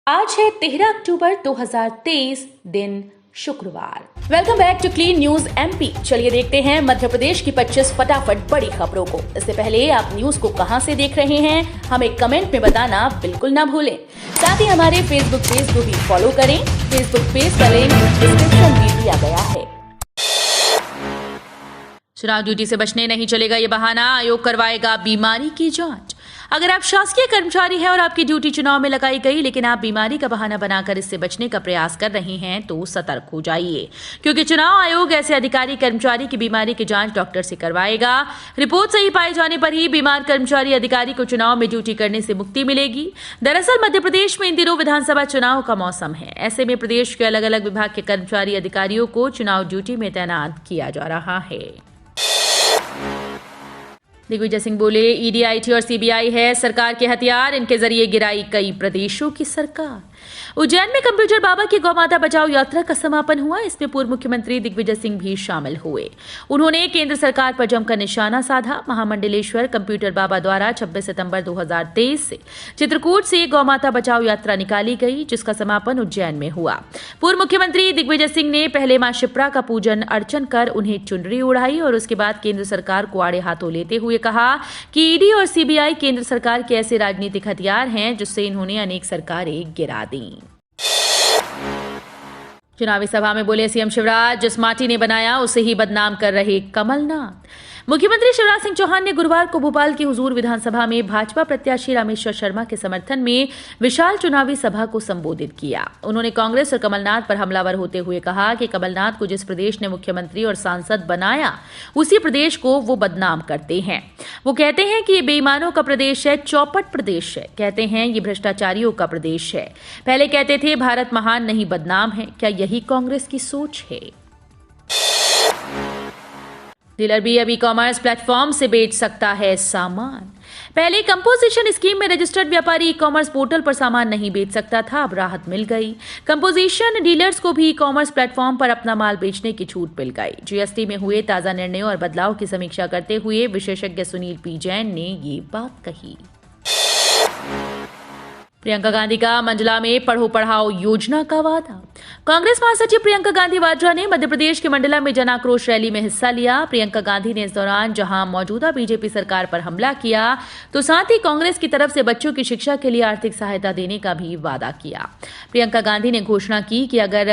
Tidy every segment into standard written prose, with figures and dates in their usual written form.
आज है 13 अक्टूबर 2023 दिन शुक्रवार। Welcome back to clean news MP. चलिए देखते हैं मध्य प्रदेश की 25 फटाफट बड़ी खबरों को। इससे पहले आप न्यूज को कहां से देख रहे हैं हमें कमेंट में बताना बिल्कुल ना भूलें। साथ ही हमारे फेसबुक पेज को भी फॉलो करें। फेसबुक पेज का लिंक डिस्क्रिप्शन में दिया गया है। चुनाव ड्यूटी से बचने नहीं चलेगा ये बहाना, आयोग करवाएगा बीमारी की जांच। अगर आप शासकीय कर्मचारी हैं और आपकी ड्यूटी चुनाव में लगाई गई लेकिन आप बीमारी का बहाना बनाकर इससे बचने का प्रयास कर रहे हैं तो सतर्क हो जाइए, क्योंकि चुनाव आयोग ऐसे अधिकारी कर्मचारी की बीमारी की जांच डॉक्टर से करवाएगा। रिपोर्ट सही पाए जाने पर ही बीमार कर्मचारी अधिकारी को चुनाव में ड्यूटी करने से मुक्ति मिलेगी। दरअसल मध्य प्रदेश में इन दिनों विधानसभा चुनाव का मौसम है। ऐसे में प्रदेश के अलग अलग विभाग के कर्मचारी अधिकारियों को चुनाव ड्यूटी में तैनात किया जा रहा है। दिग्विजय सिंह बोले, ईडी, आईटी और सीबीआई है सरकार के हथियार, इनके जरिए गिराई कई प्रदेशों की सरकार। उज्जैन में कंप्यूटर बाबा की गौमाता बचाओ यात्रा का समापन हुआ। इसमें पूर्व मुख्यमंत्री दिग्विजय सिंह भी शामिल हुए। उन्होंने केंद्र सरकार पर जमकर निशाना साधा। महामंडलेश्वर कंप्यूटर बाबा द्वारा 26 सितंबर 2023 से चित्रकूट से गौमाता बचाओ यात्रा निकाली गई, जिसका समापन उज्जैन में हुआ। पूर्व मुख्यमंत्री दिग्विजय सिंह ने पहले मां शिप्रा का पूजन अर्चन कर उन्हें चुनरी उड़ाई और उसके बाद केंद्र सरकार को आड़े हाथों लेते हुए कहा कि ईडी और सीबीआई केंद्र सरकार के ऐसे राजनीतिक हथियार हैं जिससे इन्होंने अनेक सरकारें गिरा दी। चुनावी सभा में बोले सीएम शिवराज, जिस माटी ने बनाया उसे ही बदनाम कर रहे कमलनाथ। मुख्यमंत्री शिवराज सिंह चौहान ने गुरुवार को भोपाल की हुजूर विधानसभा में भाजपा प्रत्याशी रामेश्वर शर्मा के समर्थन में विशाल चुनावी सभा को संबोधित किया। उन्होंने कांग्रेस और कमलनाथ पर हमलावर होते हुए कहा कि कमलनाथ को जिस प्रदेश ने मुख्यमंत्री और सांसद बनाया उसी प्रदेश को वो बदनाम करते हैं। वो कहते हैं कि ये बेईमानों का प्रदेश है, चौपट प्रदेश है। कहते हैं ये भ्रष्टाचारियों का प्रदेश है। पहले कहते थे भारत महान नहीं बदनाम है। क्या यही कांग्रेस की सोच है? डीलर भी अब ई कॉमर्स प्लेटफॉर्म से बेच सकता है सामान। पहले कंपोजिशन स्कीम में रजिस्टर्ड व्यापारी ई कॉमर्स पोर्टल पर सामान नहीं बेच सकता था, अब राहत मिल गई। कंपोजिशन डीलर्स को भी ई कॉमर्स प्लेटफॉर्म पर अपना माल बेचने की छूट मिल गई। जीएसटी में हुए ताजा निर्णयों और बदलाव की समीक्षा करते हुए विशेषज्ञ सुनील पी जैन ने ये बात कही। प्रियंका गांधी का मंडला में पढ़ो पढ़ाओ योजना का वादा। कांग्रेस महासचिव प्रियंका गांधी वाड्रा ने मध्य प्रदेश के मंडला में जन आक्रोश रैली में हिस्सा लिया। प्रियंका गांधी ने इस दौरान जहां मौजूदा बीजेपी सरकार पर हमला किया तो साथ ही कांग्रेस की तरफ से बच्चों की शिक्षा के लिए आर्थिक सहायता देने का भी वादा किया। प्रियंका गांधी ने घोषणा की कि अगर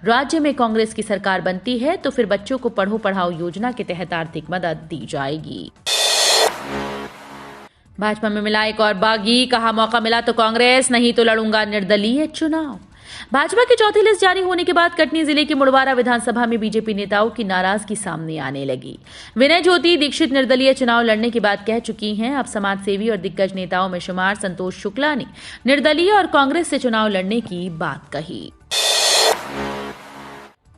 राज्य में कांग्रेस की सरकार बनती है तो फिर बच्चों को पढ़ो पढ़ाओ योजना के तहत आर्थिक मदद दी जाएगी। भाजपा में मिला एक और बागी, कहा मौका मिला तो कांग्रेस, नहीं तो लड़ूंगा निर्दलीय चुनाव। भाजपा की चौथी लिस्ट जारी होने के बाद कटनी जिले की मुड़वारा विधानसभा में बीजेपी नेताओं की नाराजगी सामने आने लगी। विनय ज्योति दीक्षित निर्दलीय चुनाव लड़ने की बात कह चुकी हैं। अब समाजसेवी और दिग्गज नेताओं में शुमार संतोष शुक्ला ने निर्दलीय और कांग्रेस से चुनाव लड़ने की बात कही।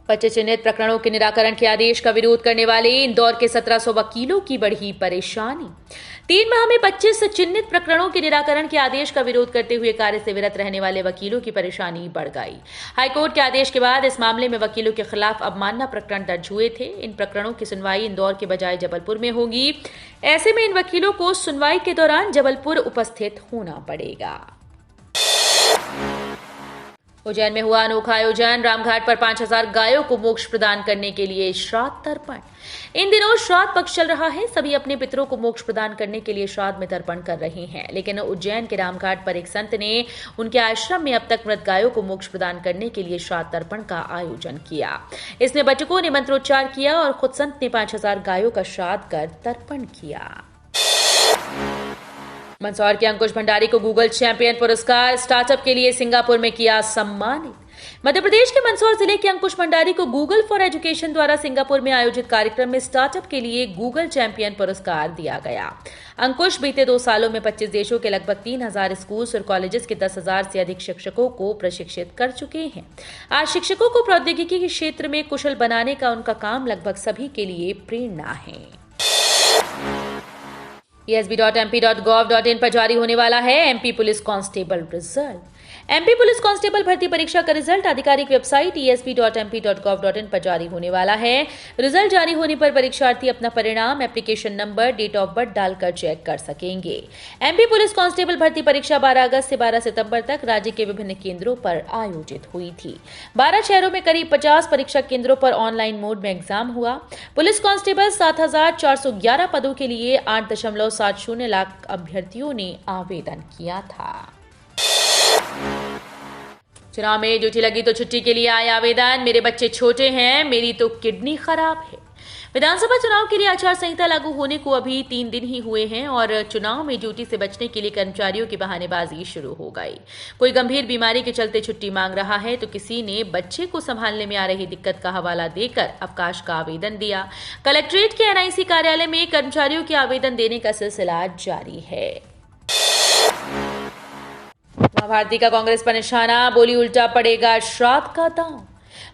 25 चिन्हित प्रकरणों के निराकरण के आदेश का विरोध करने वाले इंदौर के 1700 वकीलों की बढ़ी परेशानी। 3 माह में 25 चिन्हित प्रकरणों के निराकरण के आदेश का विरोध करते हुए कार्य से विरत रहने वाले वकीलों की परेशानी बढ़ गई। हाईकोर्ट के आदेश के बाद इस मामले में वकीलों के खिलाफ अवमानना प्रकरण दर्ज हुए थे। इन प्रकरणों की सुनवाई इंदौर के बजाय जबलपुर में होगी। ऐसे में इन वकीलों को सुनवाई के दौरान जबलपुर उपस्थित होना पड़ेगा। उज्जैन में हुआ अनोखा आयोजन। रामघाट पर 5000 गायों को मोक्ष प्रदान करने के लिए श्राद्ध तर्पण। इन दिनों श्राद्ध पक्ष चल रहा है। सभी अपने पितरों को मोक्ष प्रदान करने के लिए श्राद्ध में तर्पण कर रहे हैं, लेकिन उज्जैन के रामघाट पर एक संत ने उनके आश्रम में अब तक मृत गायों को मोक्ष प्रदान करने के लिए श्राद्ध तर्पण का आयोजन किया। इसमें बचकों ने मंत्रोच्चार किया और खुद संत ने 5000 गायों का श्राद्ध कर तर्पण किया। मंदसौर के अंकुश भंडारी को गूगल चैंपियन पुरस्कार, स्टार्टअप के लिए सिंगापुर में किया सम्मानित। मध्य प्रदेश के मंदसौर जिले के अंकुश भंडारी को गूगल फॉर एजुकेशन द्वारा सिंगापुर में आयोजित कार्यक्रम में स्टार्टअप के लिए गूगल चैंपियन पुरस्कार दिया गया। अंकुश बीते 2 सालों में 25 देशों के लगभग 3000 स्कूल्स और कॉलेजेस के 10,000 से अधिक शिक्षकों को प्रशिक्षित कर चुके हैं। आज शिक्षकों को प्रौद्योगिकी के क्षेत्र में कुशल बनाने का उनका काम लगभग सभी के लिए प्रेरणा है। esb.mp.gov.in पर जारी होने वाला है MP police constable result. MP police constable भर्ती परीक्षा का रिजल्ट आधिकारिक वेबसाइट esp.mp.gov.in पर जारी होने वाला है। रिजल्ट जारी होने पर परीक्षार्थी अपना परिणाम, application number, date of birth डालकर चेक कर सकेंगे। एमपी पुलिस कांस्टेबल भर्ती परीक्षा 12 अगस्त से 12 सितंबर तक राज्य के विभिन्न केंद्रों पर आयोजित हुई थी। 12 शहरों में करीब 50 परीक्षा केंद्रों पर ऑनलाइन मोड में एग्जाम हुआ। पुलिस कांस्टेबल 7,411 पदों के लिए 8.70 लाख अभ्यर्थियों ने आवेदन किया था। चुनाव में ड्यूटी लगी तो छुट्टी के लिए आए आवेदन। मेरे बच्चे छोटे हैं, मेरी तो किडनी खराब है। विधानसभा चुनाव के लिए आचार संहिता लागू होने को अभी 3 दिन ही हुए हैं और चुनाव में ड्यूटी से बचने के लिए कर्मचारियों की बहानेबाजी शुरू हो गई। कोई गंभीर बीमारी के चलते छुट्टी मांग रहा है तो किसी ने बच्चे को संभालने में आ रही दिक्कत का हवाला देकर अवकाश का आवेदन दिया। कलेक्ट्रेट के एनआईसी कार्यालय में कर्मचारियों के आवेदन देने का सिलसिला जारी है। उमा भारती का कांग्रेस पर निशाना, बोली उल्टा पड़ेगा श्राद्ध का दांव।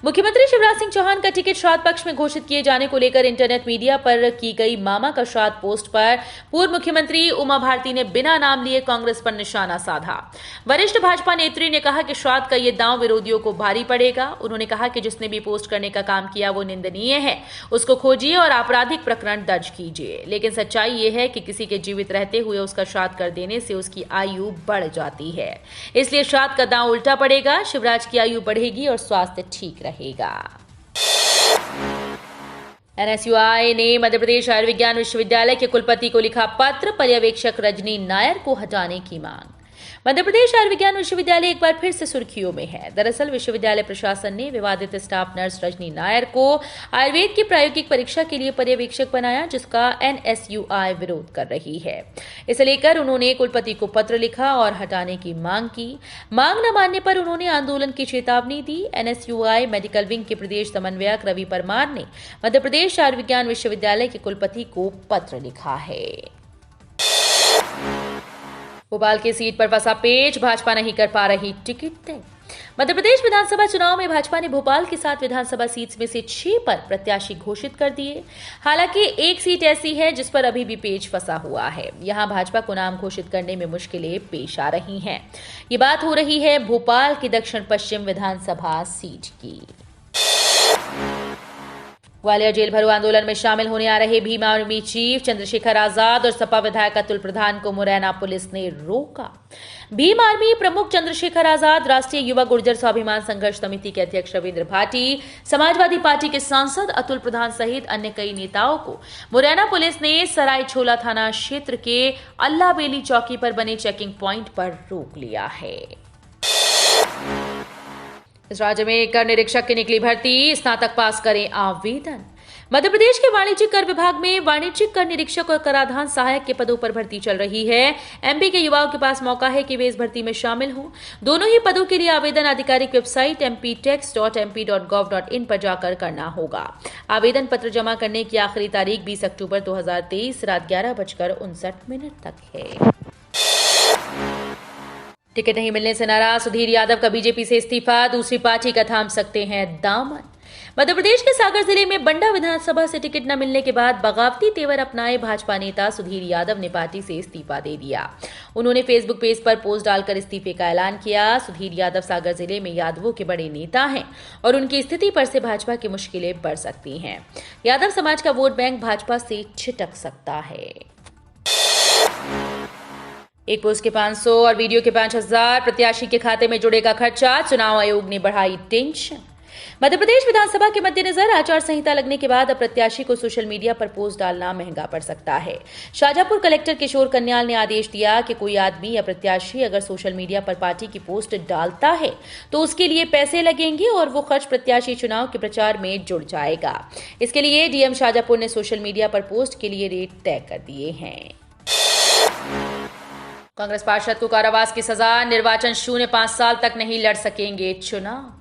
मुख्यमंत्री शिवराज सिंह चौहान का टिकट श्राद्ध पक्ष में घोषित किए जाने को लेकर इंटरनेट मीडिया पर की गई मामा का श्राद्ध पोस्ट पर पूर्व मुख्यमंत्री उमा भारती ने बिना नाम लिए कांग्रेस पर निशाना साधा। वरिष्ठ भाजपा नेत्री ने कहा कि श्राद्ध का ये दांव विरोधियों को भारी पड़ेगा। उन्होंने कहा कि जिसने भी पोस्ट करने का काम किया वो निंदनीय है, उसको खोजिए और आपराधिक प्रकरण दर्ज कीजिए। लेकिन सच्चाई ये है कि किसी के जीवित रहते हुए उसका श्राद्ध कर देने से उसकी आयु बढ़ जाती है, इसलिए श्राद्ध का दांव उल्टा पड़ेगा। शिवराज की आयु बढ़ेगी और स्वास्थ्य ठीक रहेगा। एनएसयूआई ने मध्य प्रदेश आयुर्विज्ञान विश्वविद्यालय के कुलपति को लिखा पत्र, पर्यवेक्षक रजनी नायर को हटाने की मांग। मध्य प्रदेश आयुर्विज्ञान विश्वविद्यालय एक बार फिर से सुर्खियों में है। दरअसल विश्वविद्यालय प्रशासन ने विवादित स्टाफ नर्स रजनी नायर को आयुर्वेद की प्रायोगिक परीक्षा के लिए पर्यवेक्षक बनाया, जिसका एनएसयूआई विरोध कर रही है। इसे लेकर उन्होंने कुलपति को पत्र लिखा और हटाने की मांग की। मांग न मानने पर उन्होंने आंदोलन की चेतावनी दी। एनएसयूआई मेडिकल विंग के प्रदेश समन्वयक रवि परमार ने मध्य प्रदेश आयुर्विज्ञान विश्वविद्यालय के कुलपति को पत्र लिखा है। भोपाल की सीट पर फंसा पेच, भाजपा नहीं कर पा रही टिकट तय। मध्य प्रदेश विधानसभा चुनाव में भाजपा ने भोपाल की 7 विधानसभा सीट्स में से 6 पर प्रत्याशी घोषित कर दिए। हालांकि एक सीट ऐसी है जिस पर अभी भी पेच फंसा हुआ है। यहां भाजपा को नाम घोषित करने में मुश्किलें पेश आ रही हैं। ये बात हो रही है भोपाल की दक्षिण पश्चिम विधानसभा सीट की। ग्वालियर जेल भरो आंदोलन में शामिल होने आ रहे भीम आर्मी चीफ चंद्रशेखर आजाद और सपा विधायक अतुल प्रधान को मुरैना पुलिस ने रोका। भीम आर्मी प्रमुख चंद्रशेखर आजाद, राष्ट्रीय युवा गुर्जर स्वाभिमान संघर्ष समिति के अध्यक्ष रविंद्र भाटी, समाजवादी पार्टी के सांसद अतुल प्रधान सहित अन्य कई नेताओं को मुरैना पुलिस ने सराय छोला थाना क्षेत्र के अल्लाह बेली चौकी पर बने चेकिंग पॉइंट पर रोक लिया है। इस राज्य में कर निरीक्षक की निकली भर्ती, स्नातक पास करें आवेदन। मध्य प्रदेश के वाणिज्यिक कर विभाग में वाणिज्यिक कर निरीक्षक और कराधान सहायक के पदों पर भर्ती चल रही है। एमपी के युवाओं के पास मौका है कि वे इस भर्ती में शामिल हों। दोनों ही पदों के लिए आवेदन आधिकारिक वेबसाइट mptex.mp.gov.in पर जाकर करना होगा। आवेदन पत्र जमा करने की आखिरी तारीख 20 अक्टूबर 2023 रात 11:59 तक है। टिकट नहीं मिलने से नाराज सुधीर यादव का बीजेपी से इस्तीफा, दूसरी पार्टी का थाम सकते हैं दामन। मध्य प्रदेश के सागर जिले में बंडा विधानसभा से टिकट न मिलने के बाद बगावती तेवर अपनाए भाजपा नेता सुधीर यादव ने पार्टी से इस्तीफा दे दिया। उन्होंने फेसबुक पेज पर पोस्ट डालकर इस्तीफे का ऐलान किया। सुधीर यादव सागर जिले में यादवों के बड़े नेता हैं और उनकी स्थिति पर से भाजपा की मुश्किलें बढ़ सकती हैं। यादव समाज का वोट बैंक भाजपा से छिटक सकता है। एक पोस्ट के 500 और वीडियो के 5000 प्रत्याशी के खाते में जुड़ेगा खर्चा, चुनाव आयोग ने बढ़ाई टेंशन। मध्य प्रदेश विधानसभा के मद्देनजर आचार संहिता लगने के बाद अब प्रत्याशी को सोशल मीडिया पर पोस्ट डालना महंगा पड़ सकता है। शाजापुर कलेक्टर किशोर कन्याल ने आदेश दिया कि कोई आदमी या प्रत्याशी अगर सोशल मीडिया पर पार्टी की पोस्ट डालता है तो उसके लिए पैसे लगेंगे और वो खर्च प्रत्याशी चुनाव के प्रचार में जुड़ जाएगा। इसके लिए डीएम शाजापुर ने सोशल मीडिया पर पोस्ट के लिए रेट तय कर दिए हैं। कांग्रेस पार्षद को कारावास की सजा, निर्वाचन शून्य 5 साल तक नहीं लड़ सकेंगे चुनाव।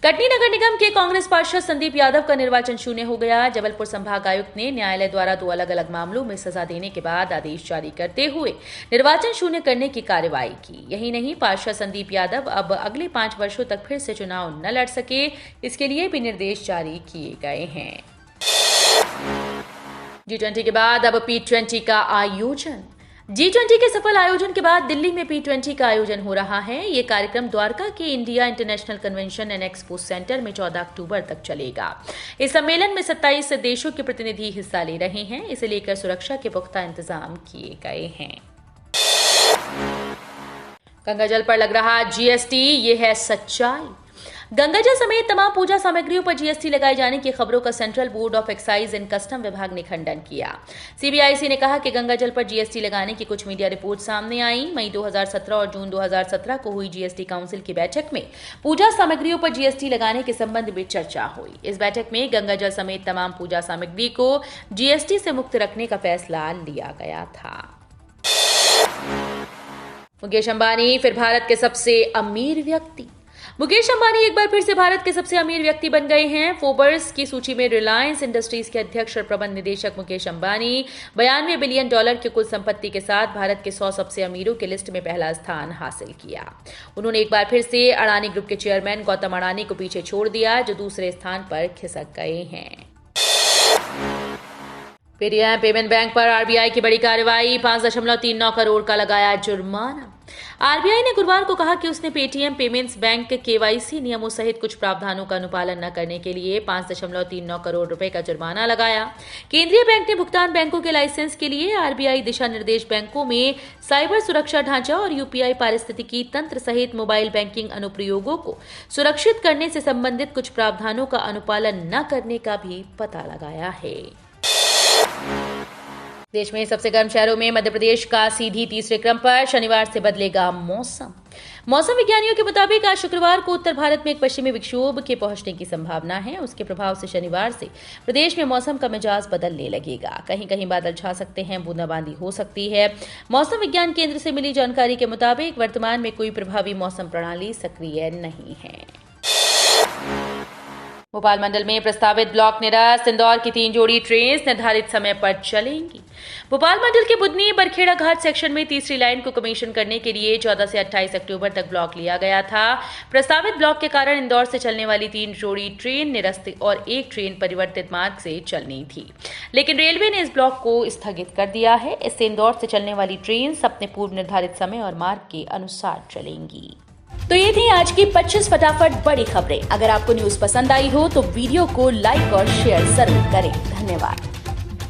कटनी नगर निगम के कांग्रेस पार्षद संदीप यादव का निर्वाचन शून्य हो गया। जबलपुर संभाग आयुक्त ने न्यायालय द्वारा 2 अलग अलग मामलों में सजा देने के बाद आदेश जारी करते हुए निर्वाचन शून्य करने की कार्रवाई की। यही नहीं, पार्षद संदीप यादव अब अगले 5 वर्षों तक फिर से चुनाव न लड़ सके, इसके लिए भी निर्देश जारी किए गए हैं। G20 के बाद अब P20 का आयोजन। G20 के सफल आयोजन के बाद दिल्ली में P20 का आयोजन हो रहा है। ये कार्यक्रम द्वारका के India international convention and expo centre में 14 अक्टूबर तक चलेगा। इस सम्मेलन में 27 देशों के प्रतिनिधि हिस्सा ले रहे हैं। इसे लेकर सुरक्षा के पुख्ता इंतजाम किए गए हैं। गंगाजल पर लग रहा GST, ये है सच्चाई। गंगाजल समेत तमाम पूजा सामग्रियों पर GST लगाए जाने की खबरों का central board of excise and custom विभाग ने खंडन किया। CBIC ने कहा कि गंगाजल पर GST लगाने की कुछ मीडिया रिपोर्ट सामने आई। मई 2017 और जून 2017 को हुई GST काउंसिल की बैठक में पूजा सामग्रियों पर GST लगाने के संबंध में चर्चा हुई। इस बैठक में गंगाजल समेत तमाम पूजा सामग्री को GST से मुक्त रखने का फैसला लिया गया था। मुकेश अंबानी फिर भारत के सबसे अमीर व्यक्ति। मुकेश अंबानी एक बार फिर से भारत के सबसे अमीर व्यक्ति बन गए हैं। फोर्ब्स की सूची में रिलायंस इंडस्ट्रीज के अध्यक्ष और प्रबंध निदेशक मुकेश अंबानी 92 बिलियन डॉलर की कुल संपत्ति के साथ भारत के 100 सबसे अमीरों की लिस्ट में पहला स्थान हासिल किया। उन्होंने एक बार फिर से अडानी ग्रुप के चेयरमैन गौतम अडानी को पीछे छोड़ दिया, जो दूसरे स्थान पर खिसक गए हैं। पेटीएम पेमेंट बैंक पर RBI की बड़ी कार्रवाई, 5.39 करोड़ का लगाया जुर्माना। RBI ने गुरुवार को कहा कि उसने पेटीएम पेमेंट्स बैंक KYC नियमों सहित कुछ प्रावधानों का अनुपालन न करने के लिए 5.39 करोड़ रुपए का जुर्माना लगाया। केंद्रीय बैंक ने भुगतान बैंकों के लाइसेंस के लिए RBI दिशा निर्देश बैंकों में साइबर सुरक्षा ढांचा और UPI पारिस्थितिकी तंत्र सहित मोबाइल बैंकिंग अनुप्रयोगों को सुरक्षित करने से संबंधित कुछ प्रावधानों का अनुपालन न करने का भी पता लगाया है। देश में सबसे गर्म शहरों में मध्य प्रदेश का सीधी तीसरे क्रम पर। शनिवार से बदलेगा मौसम। मौसम विज्ञानियों के मुताबिक आज शुक्रवार को उत्तर भारत में एक पश्चिमी विक्षोभ के पहुंचने की संभावना है। उसके प्रभाव से शनिवार से प्रदेश में मौसम का मिजाज बदलने लगेगा। कहीं कहीं बादल छा सकते हैं, बूंदाबांदी हो सकती है। मौसम विज्ञान केंद्र से मिली जानकारी के मुताबिक वर्तमान में कोई प्रभावी मौसम प्रणाली सक्रिय नहीं है। भोपाल मंडल में प्रस्तावित ब्लॉक निरस्त। इंदौर की 3 जोड़ी ट्रेन निर्धारित समय पर चलेंगी। भोपाल मंडल के बुधनी बरखेड़ा घाट सेक्शन में तीसरी लाइन को कमीशन करने के लिए 14 से 28 अक्टूबर तक ब्लॉक लिया गया था। प्रस्तावित ब्लॉक के कारण इंदौर से चलने वाली 3 जोड़ी ट्रेन निरस्त और 1 ट्रेन परिवर्तित मार्ग से चलनी थी, लेकिन रेलवे ने इस ब्लॉक को स्थगित कर दिया है। इससे इंदौर से चलने वाली ट्रेन अपने पूर्व निर्धारित समय और मार्ग के अनुसार चलेंगी। तो ये थी आज की 25 फटाफट बड़ी खबरें। अगर आपको न्यूज पसंद आई हो तो वीडियो को लाइक और शेयर जरूर करें। धन्यवाद।